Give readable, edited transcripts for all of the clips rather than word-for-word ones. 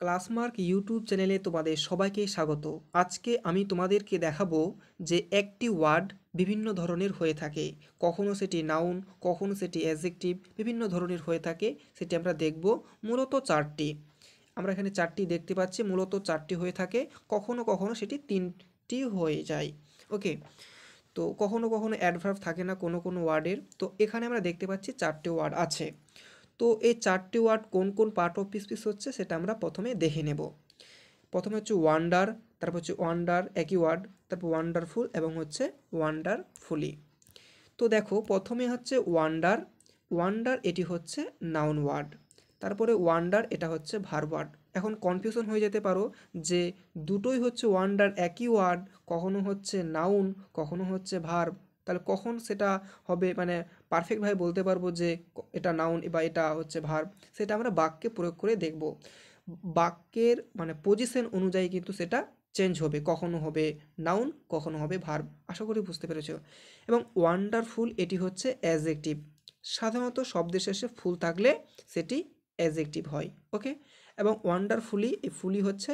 ক্লাসমার্ক YouTube চ্যানেলে তোমাদের সবাইকে স্বাগত। আজকে আমি তোমাদেরকে দেখাবো যে একটি ওয়ার্ড বিভিন্ন ধরনের হয়ে থাকে। কখনো সেটি নাউন, কখনো সেটি অ্যাডজেক্টিভ, বিভিন্ন ধরনের হয়ে থাকে। সেটি আমরা দেখব। মূলত চারটি, আমরা এখানে চারটি দেখতে পাচ্ছি, মূলত চারটি হয়ে থাকে। কখনো কখনো সেটি তিনটি হয়ে যায়। ওকে, তো কখনো কখনো অ্যাডভার্ব থাকে না কোনো কোনো ওয়ার্ডের। তো এখানে আমরা দেখতে পাচ্ছি চারটি ওয়ার্ড আছে। তো এই চারটি ওয়ার্ড কোন কোন পার্ট অফ স্পিচ হচ্ছে সেটা আমরা প্রথমে দেখে নেব। প্রথমে হচ্ছে ওয়ান্ডার, তারপর হচ্ছে ওয়ান্ডার একই ওয়ার্ড, তারপর ওয়ান্ডারফুল এবং হচ্ছে ওয়ান্ডারফুলি। তো দেখো প্রথমে হচ্ছে ওয়ান্ডার। ওয়ান্ডার এটি হচ্ছে নাউন ওয়ার্ড। তারপরে ওয়ান্ডার এটা হচ্ছে ভার্ব ওয়ার্ড। এখন কনফিউশন হয়ে যেতে পারো যে দুটোই হচ্ছে ওয়ান্ডার একই ওয়ার্ড, কখনো হচ্ছে নাউন কখনো হচ্ছে ভার্ব, তাহলে কখন সেটা হবে মানে পারফেক্টভাবে বলতে পারবো যে এটা নাউন বা এটা হচ্ছে ভার্ব, সেটা আমরা বাক্যে প্রয়োগ করে দেখব। বাক্যের মানে পজিশন অনুযায়ী কিন্তু সেটা চেঞ্জ হবে, কখনো হবে নাউন কখনো হবে ভার্ব। আশা করি বুঝতে পেরেছো। এবং ওয়ান্ডারফুল এটি হচ্ছে অ্যাডজেক্টিভ। সাধারণত শব্দের শেষে ফুল থাকলে সেটি অ্যাডজেক্টিভ হয়। ওকে, এবং ওয়ান্ডারফুলি এই ফুলি হচ্ছে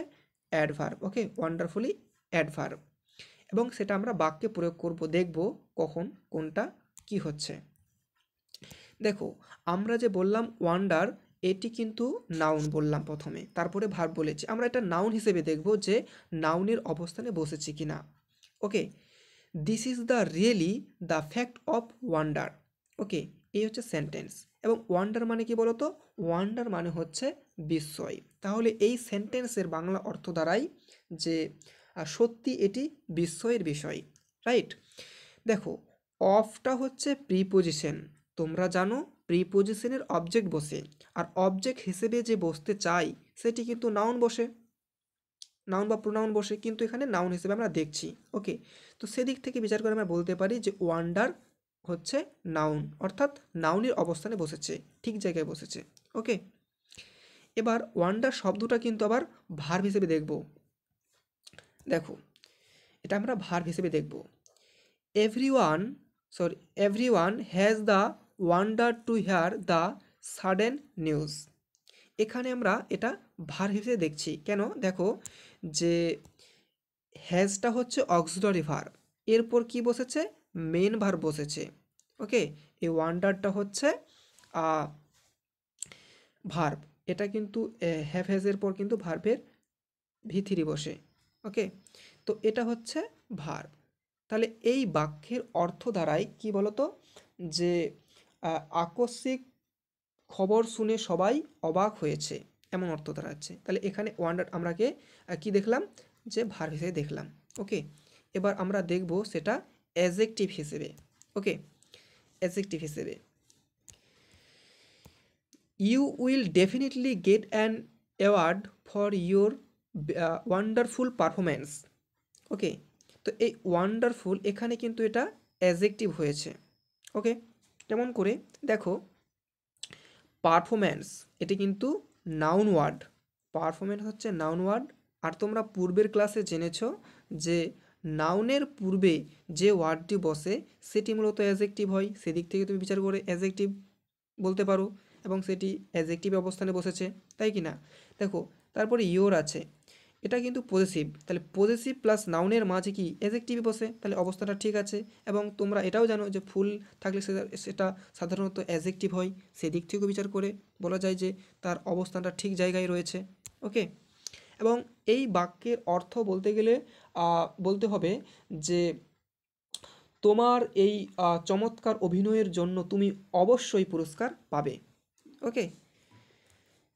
অ্যাডভার্ব। ওকে, ওয়ান্ডারফুলি অ্যাডভার্ব, এবং সেটা আমরা বাক্যে প্রয়োগ করব, দেখব কখন কোনটা কি হচ্ছে। দেখো আমরা যে বললাম ওয়ান্ডার, এটি কিন্তু নাউন বললাম প্রথমে, তারপরে ভার্ব বলেছি। আমরা এটা নাউন হিসেবে দেখব যে নাউনের অবস্থানে বসেছি কিনা। Okay, this is the really the fact of wonder. Okay, এই হচ্ছে সেন্টেন্স। এবং ওয়ান্ডার মানে কি বলতো? ওয়ান্ডার মানে হচ্ছে বিস্ময়। তাহলে এই সেন্টেন্সের বাংলা অর্থ দাঁড়ায় যে সত্যি এটি বিস্ময়ের বিষয়। রাইট? দেখো, অফটা হচ্ছে প্রিপোজিশন। তোমরা জানো প্রিপোজিশনের অবজেক্ট বসে, আর অবজেক্ট হিসেবে যে বসতে চাই সেটি কিন্তু নাউন বসে, নাউন বা প্রোনাউন বসে, কিন্তু এখানে নাউন হিসেবে আমরা দেখছি। ওকে, তো সেদিক থেকে বিচার করে আমরা বলতে পারি যে ওয়ান্ডার হচ্ছে নাউন, অর্থাৎ নাউনের অবস্থানে বসেছে, ঠিক জায়গায় বসেছে। ওকে, এবার ওয়ান্ডার শব্দটা কিন্তু আবার ভার্ব হিসেবে দেখব। দেখো, এটা আমরা ভার্ব হিসেবে দেখব। Everyone everyone has the wonder to hear the sudden news. এখানে আমরা এটা ভার্ব হিসেবে দেখছি। কেন? দেখো যে হ্যাজটা হচ্ছে অক্সিলারি ভার্ব, এরপর কি বসেছে? মেন ভার্ব বসেছে। ওকে, এই ওয়ান্ডারটা হচ্ছে ভার্ব। এটা কিন্তু হ্যাভ হ্যাজের পর কিন্তু ভার্বের V3 বসে। ওকে, তো এটা হচ্ছে ভার্ব। তাহলে এই বাক্যের অর্থ দাঁড়ায় কি বলতো? যে আকস্মিক খবর শুনে সবাই অবাক হয়েছে, এমন অর্থ দাঁড়াচ্ছে। তাহলে এখানে ওয়ান্ডার আমরাকে কি দেখলাম? যে ভার্ব হিসেবে দেখলাম। ওকে, এবার আমরা দেখব সেটা অ্যাডজেক্টিভ হিসেবে। ওকে, অ্যাডজেক্টিভ হিসেবে you will definitely get an award for your wonderful performance. Okay, তো এই ওয়ান্ডারফুল এখানে কিন্তু এটা অ্যাডজেক্টিভ হয়েছে। ওকে, কেমন করে? দেখো, পারফরম্যান্স এটি কিন্তু নাউন ওয়ার্ড। পারফরম্যান্স হচ্ছে নাউন ওয়ার্ড। আর তোমরা পূর্বের ক্লাসে জেনেছ যে নাউনের পূর্বে যে ওয়ার্ডটি বসে সেটি মূলত অ্যাডজেক্টিভ হয়। সেদিক থেকে তুমি বিচার করে অ্যাডজেক্টিভ বলতে পারো, এবং সেটি অ্যাডজেক্টিভ অবস্থানে বসেছে, তাই কি না? দেখো, তারপরে ইয়োর আছে, এটা কিন্তু পজেসিভ। তাহলে পজেসিভ প্লাস নাউনের মাঝে কি অ্যাডজেক্টিভ বসে, তাহলে অবস্থাটা ঠিক আছে। এবং তোমরা এটাও জানো যে ফুল থাকলে সেটা সাধারণত অ্যাডজেক্টিভ হয়। সেদিক থেকেও বিচার করে বলা যায় যে তার অবস্থানটা ঠিক জায়গায় রয়েছে। ওকে, এবং এই বাক্যের অর্থ বলতে গেলে বলতে হবে যে তোমার এই চমৎকার অভিনয়ের জন্য তুমি অবশ্যই পুরস্কার পাবে। ওকে,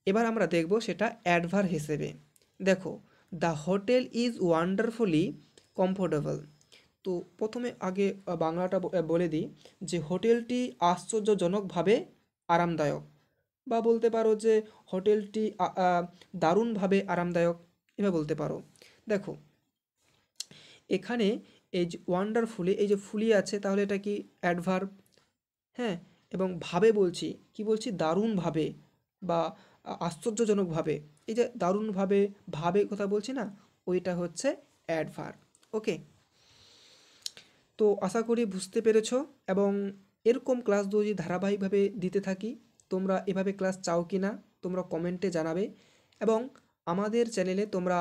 এবার আমরা দেখব সেটা অ্যাডভার্ব হিসেবে। দেখো, the hotel is wonderfully comfortable. তো প্রথমে আগে বাংলাটা বলে দিই যে হোটেলটি আশ্চর্যজনকভাবে আরামদায়ক, বা বলতে পারো যে হোটেলটি দারুণভাবে আরামদায়ক, এভাবে বলতে পারো। দেখো, এখানে এই যে ওয়ান্ডারফুলি, এই যে ফুলি আছে, তাহলে এটা কি অ্যাডভার্ব। হ্যাঁ, এবং ভাবে বলছি, কি বলছি? দারুণভাবে বা আশ্চর্যজনকভাবে। এই যে দারুণভাবে ভাবে কথা বলছি না, ওইটা হচ্ছে অ্যাডভার্ব। ওকে, তো আশা করি বুঝতে পেরেছো। এবং এরকম ক্লাস যদি ধারাবাহিকভাবে দিতে থাকি, তোমরা এভাবে ক্লাস চাও কি না তোমরা কমেন্টে জানাবে। এবং আমাদের চ্যানেলে তোমরা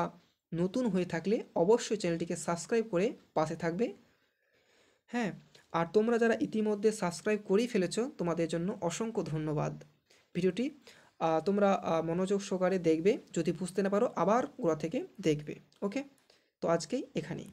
নতুন হয়ে থাকলে অবশ্যই চ্যানেলটিকে সাবস্ক্রাইব করে পাশে থাকবে। হ্যাঁ, আর তোমরা যারা ইতিমধ্যে সাবস্ক্রাইব করেই ফেলেছো তোমাদের জন্য অসংখ্য ধন্যবাদ। ভিডিওটি তোমরা মনোযোগ সহকারে দেখবে, যদি বুঝতে না পারো আবার গোড়া থেকে দেখবে। ওকে, তো আজকেই এখানেই।